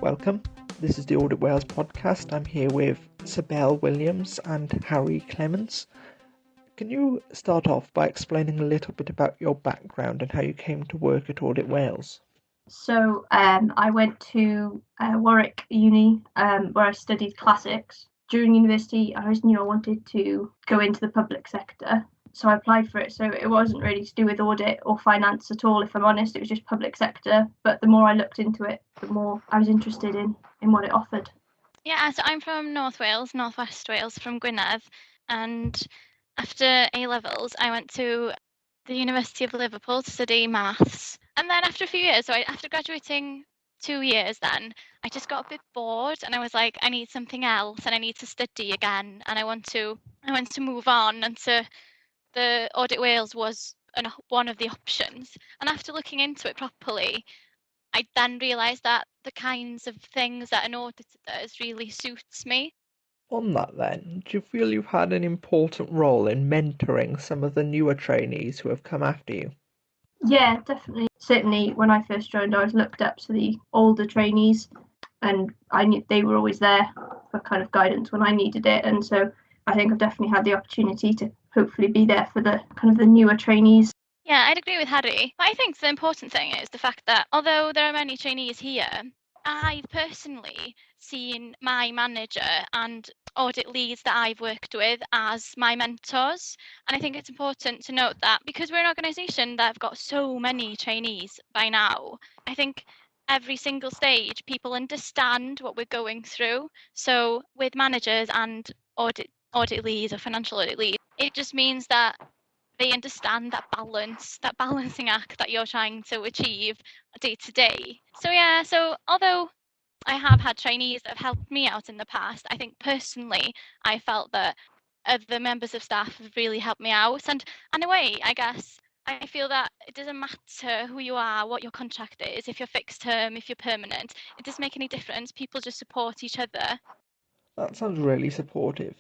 Welcome. This is the Audit Wales podcast. I'm here with Sibel Williams and Harry Clements. Can you start off by explaining a little bit about your background and how you came to work at Audit Wales? So I went to Warwick Uni where I studied classics. During university, I always knew I wanted to go into the public sector. So I applied for it. So it wasn't really to do with audit or finance at all, if I'm honest. It was just public sector. But the more I looked into it, the more I was interested in what it offered. Yeah, so I'm from North Wales, Northwest Wales, from Gwynedd. And after A-levels, I went to the University of Liverpool to study maths. And then after a few years, after graduating 2 years then, I just got a bit bored and I was like, I need something else and I need to study again and I want to move on, and the Audit Wales was one of the options. And after looking into it properly, I then realised that the kinds of things that an auditor does really suits me. On that then, do you feel you've had an important role in mentoring some of the newer trainees who have come after you? Yeah, definitely. Certainly when I first joined, I was looked up to the older trainees and I knew they were always there for kind of guidance when I needed it. And so I think I've definitely had the opportunity to hopefully be there for the kind of the newer trainees. Yeah, I'd agree with Harry. But I think the important thing is the fact that although there are many trainees here, I've personally seen my manager and audit leads that I've worked with as my mentors. And I think it's important to note that because we're an organisation that have got so many trainees by now, I think every single stage people understand what we're going through. So with managers and audit leads or financial audit leads, it just means that they understand that balancing act that you're trying to achieve day to day. So although I have had trainees that have helped me out in the past, I think personally I felt that other members of staff have really helped me out. And in a way, I guess I feel that it doesn't matter who you are, what your contract is, if you're fixed term, if you're permanent, it doesn't make any difference. People just support each other. That sounds really supportive.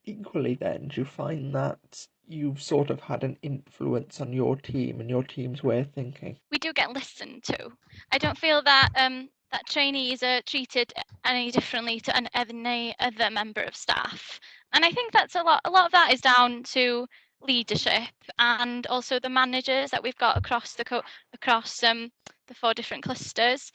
Equally then, do you find that you've sort of had an influence on your team and your team's way of thinking? We do get listened to. I don't feel that that trainees are treated any differently to any other member of staff, and I think that's a lot of that is down to leadership and also the managers that we've got across the 4 different clusters.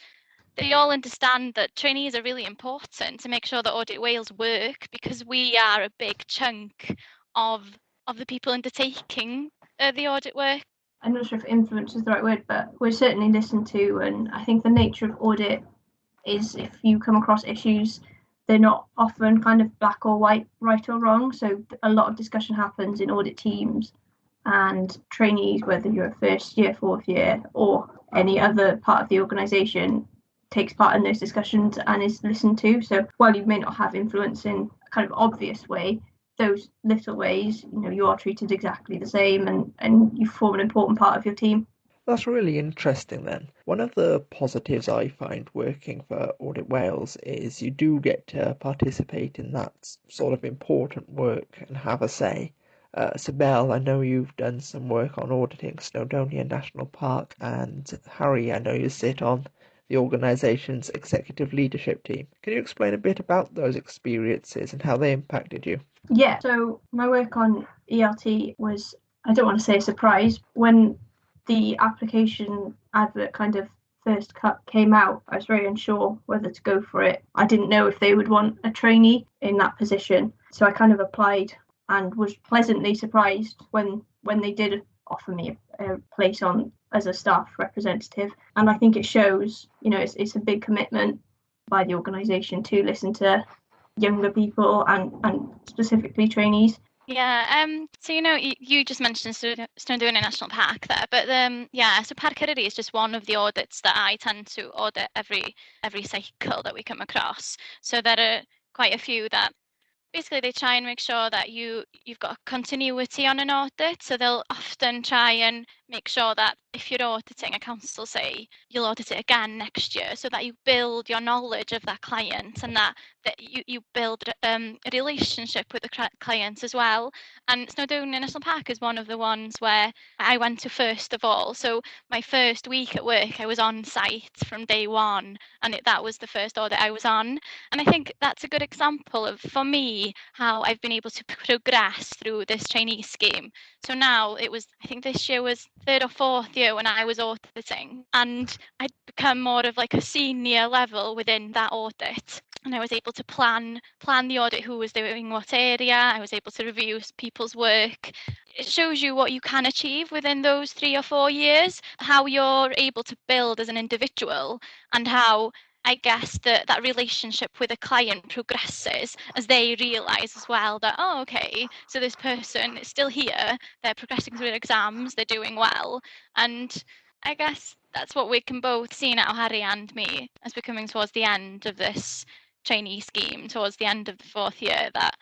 They all understand that trainees are really important to make sure that Audit Wales work, because we are a big chunk of the people undertaking the audit work. I'm not sure if influence is the right word, but we're certainly listened to. And I think the nature of audit is if you come across issues, they're not often kind of black or white, right or wrong. So a lot of discussion happens in audit teams, and trainees, whether you're a first year, fourth year, or any other part of the organisation, takes part in those discussions and is listened to. So while you may not have influence in a kind of obvious way, those little ways, you are treated exactly the same, and you form an important part of your team. That's really interesting then. One of the positives I find working for Audit Wales is you do get to participate in that sort of important work and have a say. Sibel, I know you've done some work on auditing Snowdonia National Park, and Harry, I know you sit on the organisation's executive leadership team. Can you explain a bit about those experiences and how they impacted you? Yeah, so my work on ELT was, I don't want to say a surprise. When the application advert kind of first came out, I was very unsure whether to go for it. I didn't know if they would want a trainee in that position. So I kind of applied and was pleasantly surprised when they did offer me a place on as a staff representative. And I think it shows, it's a big commitment by the organisation to listen to younger people and specifically trainees. Yeah, so you just mentioned Snowdonia National Park there, but so Parc Eryri is just one of the audits that I tend to audit every cycle that we come across. So there are quite a few that basically they try and make sure that you've got continuity on an audit. So they'll often try and make sure that if you're auditing, accounts will say you'll audit it again next year, so that you build your knowledge of that client, and that you build a relationship with the clients as well. And Snowdonia National Park is one of the ones where I went to first of all. So my first week at work, I was on site from day one, and that was the first audit I was on. And I think that's a good example of, for me, how I've been able to progress through this trainee scheme. So now I think this year was third or fourth year when I was auditing, and I'd become more of like a senior level within that audit. And I was able to plan the audit, who was doing what area. I was able to review people's work. It shows you what you can achieve within those 3 or 4 years, how you're able to build as an individual, and how I guess that relationship with a client progresses as they realise as well that, oh, okay, so this person is still here, they're progressing through their exams, they're doing well. And I guess that's what we can both see now, Harry and me, as we're coming towards the end of this trainee scheme, towards the end of the fourth year, that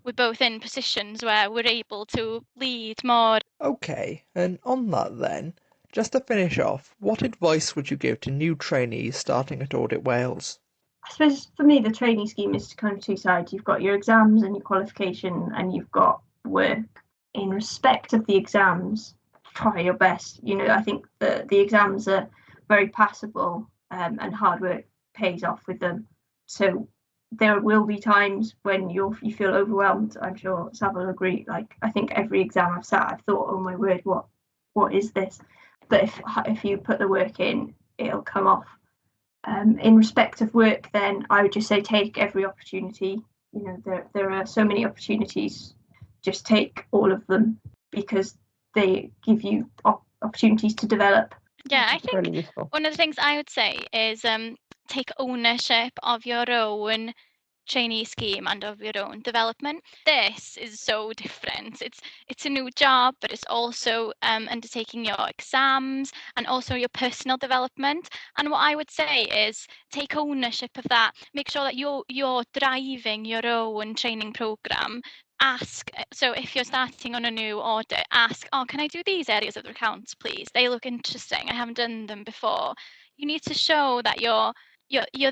we're both in positions where we're able to lead more. Okay, and on that then, just to finish off, what advice would you give to new trainees starting at Audit Wales? I suppose for me, the trainee scheme is kind of two sides. You've got your exams and your qualification, and you've got work. In respect of the exams, try your best. I think the exams are very passable, and hard work pays off with them. So there will be times when you feel overwhelmed. I'm sure Sav will agree. Like, I think every exam I've sat, I've thought, oh my word, what is this? But if you put the work in, it'll come off. In respect of work, then I would just say take every opportunity. There are so many opportunities. Just take all of them, because they give you opportunities to develop. Yeah, I think Really useful. one of the things I would say is take ownership of your own trainee scheme and of your own development. This is so different. It's a new job, but it's also undertaking your exams and also your personal development. And what I would say is take ownership of that. Make sure that you're driving your own training program. Ask, so if you're starting on a new audit, ask, oh, can I do these areas of the accounts, please? They look interesting. I haven't done them before. You need to show that you're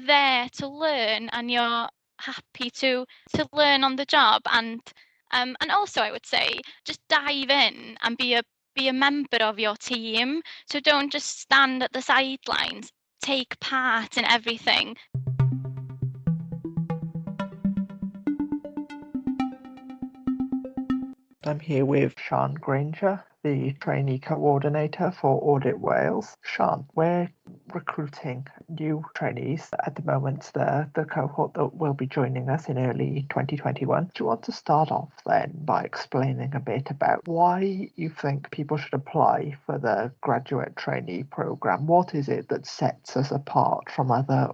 there to learn, and you're happy to learn on the job. And also I would say just dive in and be a member of your team. So don't just stand at the sidelines. Take part in everything. I'm here with Sian Granger, the trainee coordinator for Audit Wales. Sian, we're recruiting new trainees at the moment, the cohort that will be joining us in early 2021. Do you want to start off then by explaining a bit about why you think people should apply for the graduate trainee programme? What is it that sets us apart from other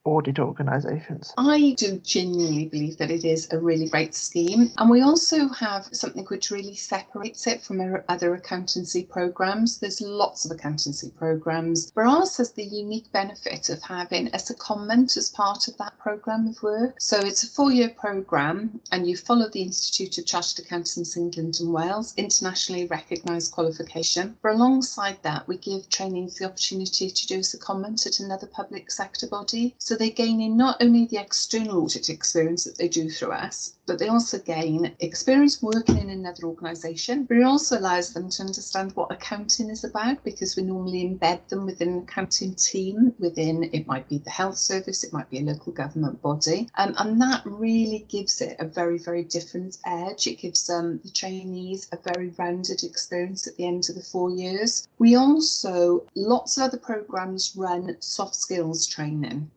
audit organisations? I do genuinely believe that it is a really great scheme, and we also have something which really separates it from other accountancy programmes. There's lots of accountancy programmes, but ours has the unique benefit of having a secondment as part of that programme of work. So it's a 4-year programme, and you follow the Institute of Chartered Accountants England and Wales, internationally recognised qualification. But alongside that, we give trainees the opportunity to do a secondment at another public sector body. So they gain in not only the external audit experience that they do through us, but they also gain experience working in another organisation. But it also allows them to understand what accounting is about, because we normally embed them within an accounting team, it might be the health service, it might be a local government body. And that really gives it a very, very different edge. It gives the trainees a very rounded experience at the end of the 4 years. We also, lots of other programmes run soft skills training.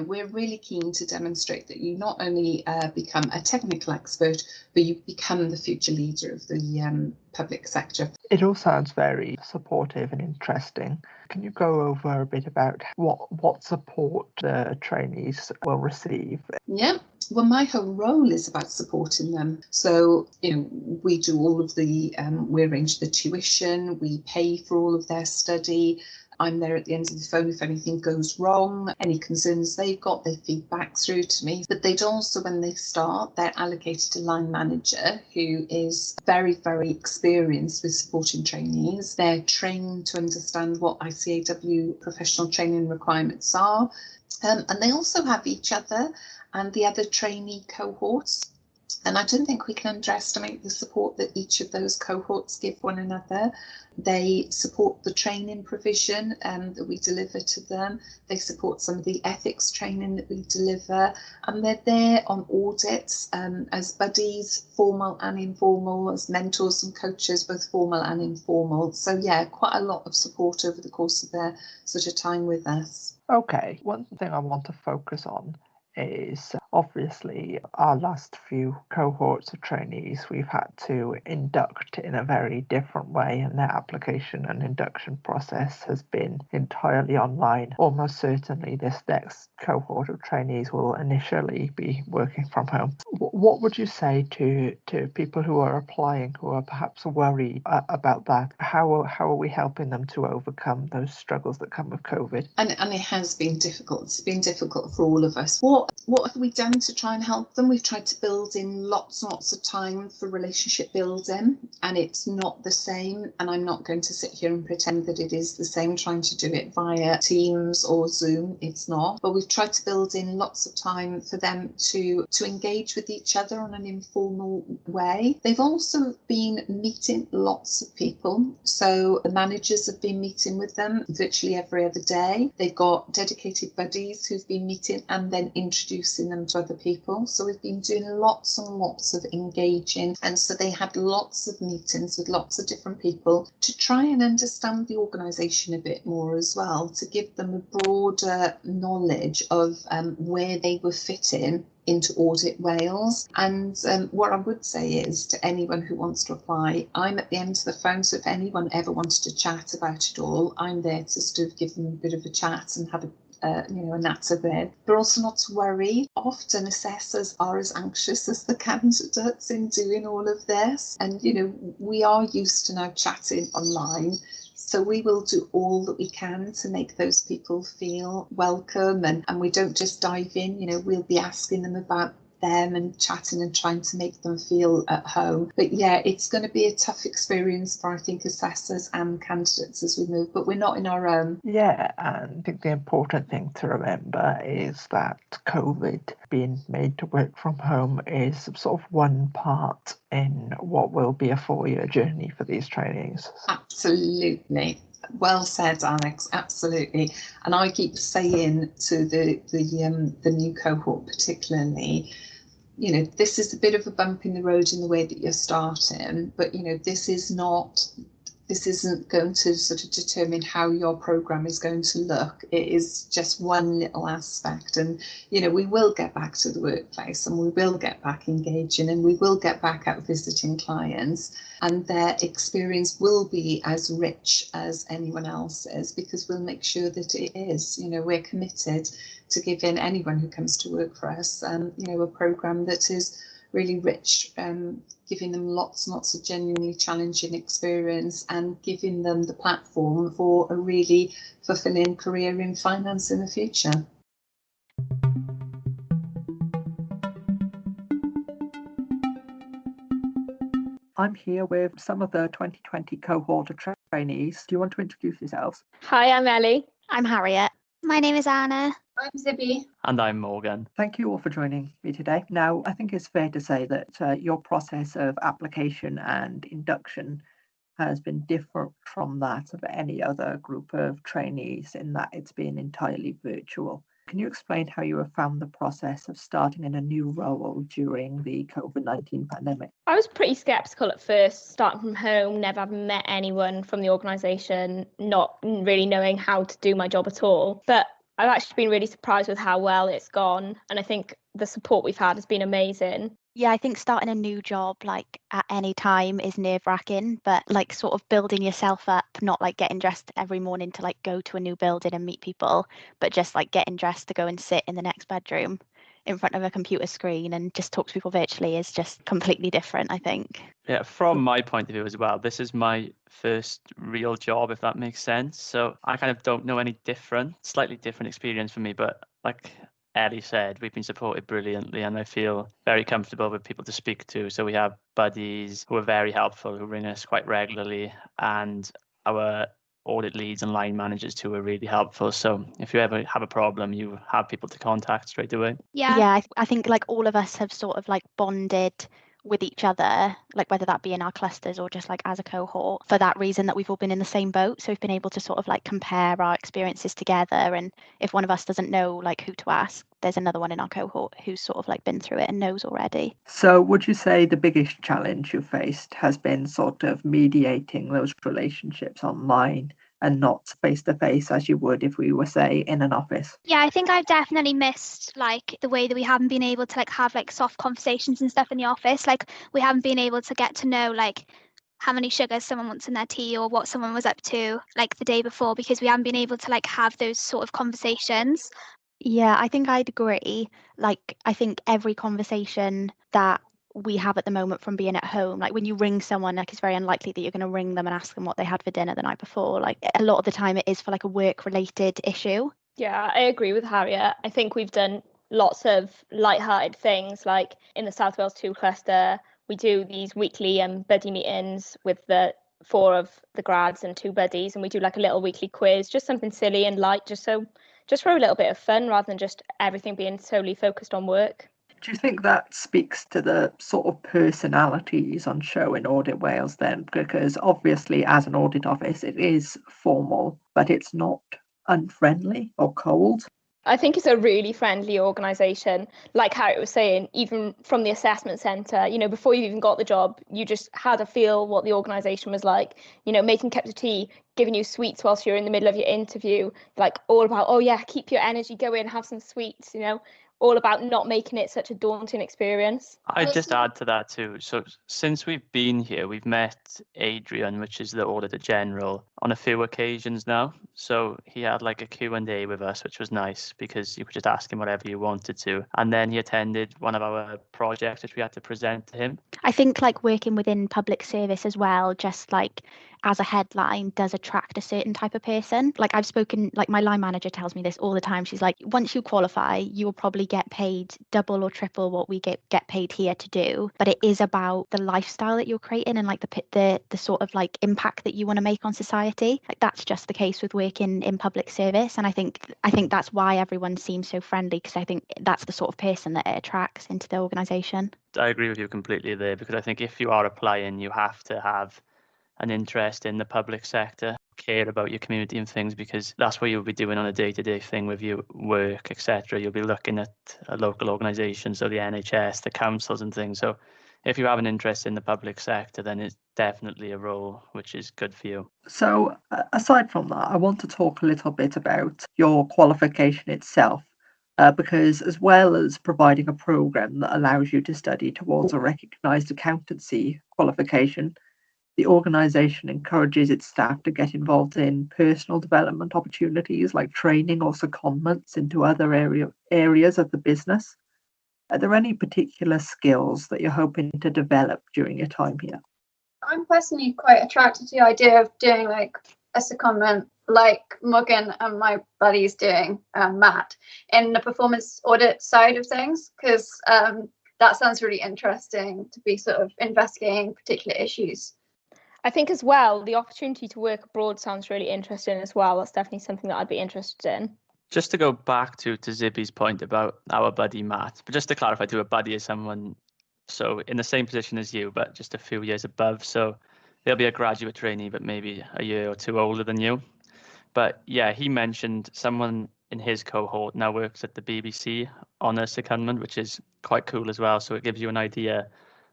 We're really keen to demonstrate that you not only become a technical expert, but you become the future leader of the public sector. It all sounds very supportive and interesting. Can you go over a bit about what support the trainees will receive? Yeah. Well, my whole role is about supporting them. So, we do all of the, we arrange the tuition, we pay for all of their study. I'm there at the end of the phone if anything goes wrong, any concerns they've got, they feed back through to me. But they'd also, when they start, they're allocated a line manager who is very, very experienced with supporting trainees. They're trained to understand what ICAW professional training requirements are. And they also have each other and the other trainee cohorts. And I don't think we can underestimate the support that each of those cohorts give one another. They support the training provision that we deliver to them. They support some of the ethics training that we deliver. And they're there on audits as buddies, formal and informal, as mentors and coaches, both formal and informal. So yeah, quite a lot of support over the course of their sort of time with us. Okay, one thing I want to focus on is obviously our last few cohorts of trainees we've had to induct in a very different way, and their application and induction process has been entirely online. Almost certainly this next cohort of trainees will initially be working from home. What would you say to people who are applying who are perhaps worried about that? How are we helping them to overcome those struggles that come with COVID? And it has been difficult. It's been difficult for all of us. What have we done to try and help them? We've tried to build in lots and lots of time for relationship building, and it's not the same. And I'm not going to sit here and pretend that it is the same trying to do it via Teams or Zoom. It's not. But we've tried to build in lots of time for them to engage with each other on an informal way. They've also been meeting lots of people. So the managers have been meeting with them virtually every other day. They've got dedicated buddies who've been meeting and then introducing them to other people. So we've been doing lots and lots of engaging. And so they had lots of meetings with lots of different people to try and understand the organisation a bit more as well, to give them a broader knowledge of where they were fitting into Audit Wales. And what I would say is to anyone who wants to apply, I'm at the end of the phone, so if anyone ever wanted to chat about it all, I'm there to sort of give them a bit of a chat and have a natter there. But also not to worry. Often assessors are as anxious as the candidates in doing all of this. And, we are used to now chatting online. So we will do all that we can to make those people feel welcome, and we don't just dive in, we'll be asking them about them and chatting and trying to make them feel at home. But yeah, it's going to be a tough experience for, I think, assessors and candidates as we move, but we're not in our own. Yeah, and I think the important thing to remember is that COVID being made to work from home is sort of one part in what will be a 4-year journey for these trainees. Absolutely. Well said, Alex. Absolutely. And I keep saying to the new cohort particularly, this is a bit of a bump in the road in the way that you're starting, but this isn't going to sort of determine how your programme is going to look. It is just one little aspect. And, we will get back to the workplace, and we will get back engaging, and we will get back out visiting clients, and their experience will be as rich as anyone else's, because we'll make sure that it is. We're committed to giving anyone who comes to work for us, a programme that is really rich, giving them lots and lots of genuinely challenging experience and giving them the platform for a really fulfilling career in finance in the future. I'm here with some of the 2020 cohort of trainees. Do you want to introduce yourselves? Hi, I'm Ellie. I'm Harriet. My name is Anna. I'm Zibby. And I'm Morgan. Thank you all for joining me today. Now, I think it's fair to say that your process of application and induction has been different from that of any other group of trainees in that it's been entirely virtual. Can you explain how you have found the process of starting in a new role during the COVID-19 pandemic? I was pretty sceptical at first, starting from home, never having met anyone from the organisation, not really knowing how to do my job at all. But I've actually been really surprised with how well it's gone. And I think the support we've had has been amazing. Yeah, I think starting a new job at any time is nerve-wracking, but sort of building yourself up, not getting dressed every morning to go to a new building and meet people, but just getting dressed to go and sit in the next bedroom in front of a computer screen and just talk to people virtually is just completely different, I think. Yeah, from my point of view as well, this is my first real job, if that makes sense. So I kind of don't know any different, slightly different experience for me, but like Ellie said, we've been supported brilliantly and I feel very comfortable with people to speak to. So we have buddies who are very helpful, who ring us quite regularly, and our audit leads and line managers too are really helpful. So if you ever have a problem, you have people to contact straight away. Yeah, I think like all of us have sort of like bonded with each other, like whether that be in our clusters or just like as a cohort, for that reason that we've all been in the same boat. So we've been able to sort of like compare our experiences together, and if one of us doesn't know like who to ask, there's another one in our cohort who's sort of like been through it and knows already. So would you say the biggest challenge you faced has been sort of mediating those relationships online and not face to face as you would if we were, say, in an office? Yeah, I think I've definitely missed like the way that we haven't been able to like have like soft conversations and stuff in the office. Like we haven't been able to get to know like how many sugars someone wants in their tea or what someone was up to like the day before, because we haven't been able to like have those sort of conversations. Yeah, I think I'd agree. Like, I think every conversation that we have at the moment from being at home, like when you ring someone, like it's very unlikely that you're going to ring them and ask them what they had for dinner the night before. Like a lot of the time it is for like a work related issue. Yeah, I agree with Harriet. I think we've done lots of light-hearted things, like in the South Wales 2 cluster, we do these weekly buddy meetings with the 4 of the grads and 2 buddies, and we do like a little weekly quiz, just something silly and light, just for a little bit of fun rather than just everything being solely focused on work. Do you think that speaks to the sort of personalities on show in Audit Wales then? Because obviously as an audit office it is formal, but it's not unfriendly or cold. I think it's a really friendly organisation. Like Harriet was saying, even from the assessment centre, you know, before you even got the job, you just had a feel what the organisation was like, you know, making cups of tea, giving you sweets whilst you're in the middle of your interview, like all about, oh yeah, keep your energy going, have some sweets, you know, all about not making it such a daunting experience. I'd just add to that too. So since we've been here, we've met Adrian, which is the Auditor General, on a few occasions now. So he had like a Q&A with us, which was nice because you could just ask him whatever you wanted to. And then he attended one of our projects, which we had to present to him. I think like working within public service as well, just like as a headline, does attract a certain type of person. Like I've spoken, like my line manager tells me this all the time. She's like, once you qualify, you will probably get paid double or triple what we get paid here to do. But it is about the lifestyle that you're creating and like the sort of like impact that you want to make on society. Like that's just the case with working in public service. And I think that's why everyone seems so friendly, because I think that's the sort of person that it attracts into the organisation. I agree with you completely there, because I think if you are applying, you have to have an interest in the public sector, care about your community and things, because that's what you'll be doing on a day-to-day thing with your work, etc. You'll be looking at a local organisation, so the NHS, the councils and things. So if you have an interest in the public sector, then it's definitely a role which is good for you. So aside from that, I want to talk a little bit about your qualification itself. Because as well as providing a programme that allows you to study towards a recognised accountancy qualification, the organisation encourages its staff to get involved in personal development opportunities like training or secondments into other areas of the business. Are there any particular skills that you're hoping to develop during your time here? I'm personally quite attracted to the idea of doing like a secondment like Morgan and my buddies doing, Matt, in the performance audit side of things, because that sounds really interesting to be sort of investigating particular issues. I think as well, the opportunity to work abroad sounds really interesting as well. That's definitely something that I'd be interested in. Just to go back to Zibby's point about our buddy Matt, but just to clarify too, a buddy is someone so in the same position as you, but just a few years above. So they'll be a graduate trainee, but maybe a year or two older than you. But yeah, he mentioned someone in his cohort now works at the BBC on a secondment, which is quite cool as well. So it gives you an idea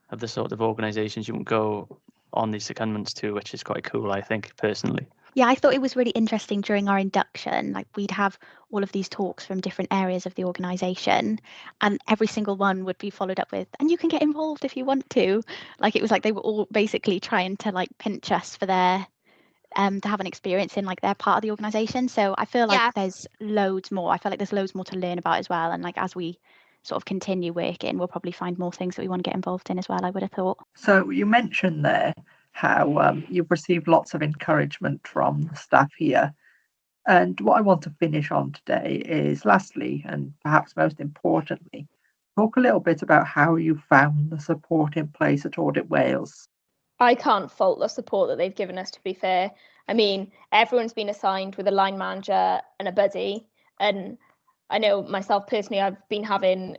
of the sort of organisations you can go on these secondments to, which is quite cool, I think, personally. Yeah, I thought it was really interesting during our induction. Like we'd have all of these talks from different areas of the organisation, and every single one would be followed up with, and you can get involved if you want to. Like it was like they were all basically trying to like pinch us for their to have an experience in like their part of the organisation. So I feel like there's loads more. I feel like there's loads more to learn about as well. And like as we sort of continue working, we'll probably find more things that we want to get involved in as well, I would have thought. So you mentioned there how you've received lots of encouragement from the staff here. And what I want to finish on today is, lastly, and perhaps most importantly, talk a little bit about how you found the support in place at Audit Wales. I can't fault the support that they've given us, to be fair. I mean, everyone's been assigned with a line manager and a buddy. And I know myself personally, I've been having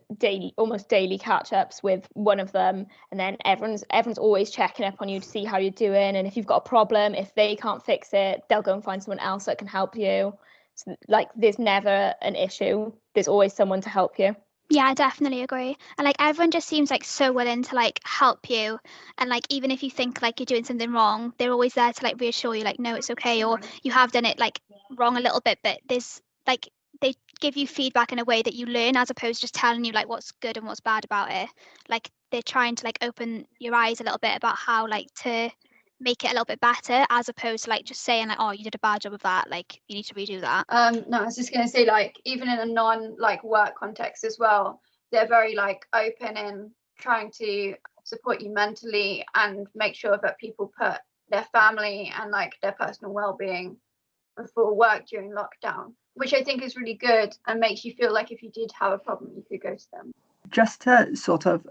almost daily catch-ups with one of them. And then everyone's always checking up on you to see how you're doing. And if you've got a problem, if they can't fix it, they'll go and find someone else that can help you. So, like, there's never an issue. There's always someone to help you. Yeah, I definitely agree. And like everyone just seems like so willing to like help you. And like even if you think like you're doing something wrong, they're always there to like reassure you like, no, it's okay, or you have done it like wrong a little bit, but there's like they give you feedback in a way that you learn, as opposed to just telling you like what's good and what's bad about it. Like they're trying to like open your eyes a little bit about how like to make it a little bit better, as opposed to like just saying like, oh, you did a bad job of that, like you need to redo that. No, I was just going to say, like, even in a non like work context as well, they're very like open in trying to support you mentally and make sure that people put their family and like their personal well-being before work during lockdown, which I think is really good and makes you feel like if you did have a problem, you could go to them. Just to sort of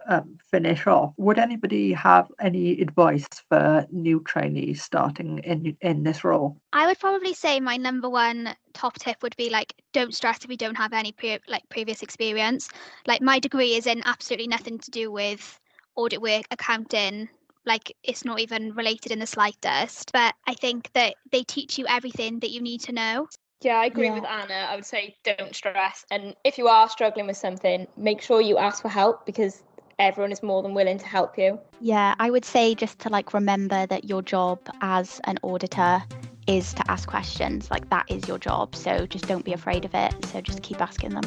finish off, would anybody have any advice for new trainees starting in this role? I would probably say my number one top tip would be like, don't stress if you don't have any previous experience. Like my degree is in absolutely nothing to do with audit work, accounting. Like it's not even related in the slightest. But I think that they teach you everything that you need to know. Yeah, I agree with Anna. I would say don't stress. And if you are struggling with something, make sure you ask for help, because everyone is more than willing to help you. Yeah, I would say just to like remember that your job as an auditor is to ask questions. Like that is your job. So just don't be afraid of it. So just keep asking them.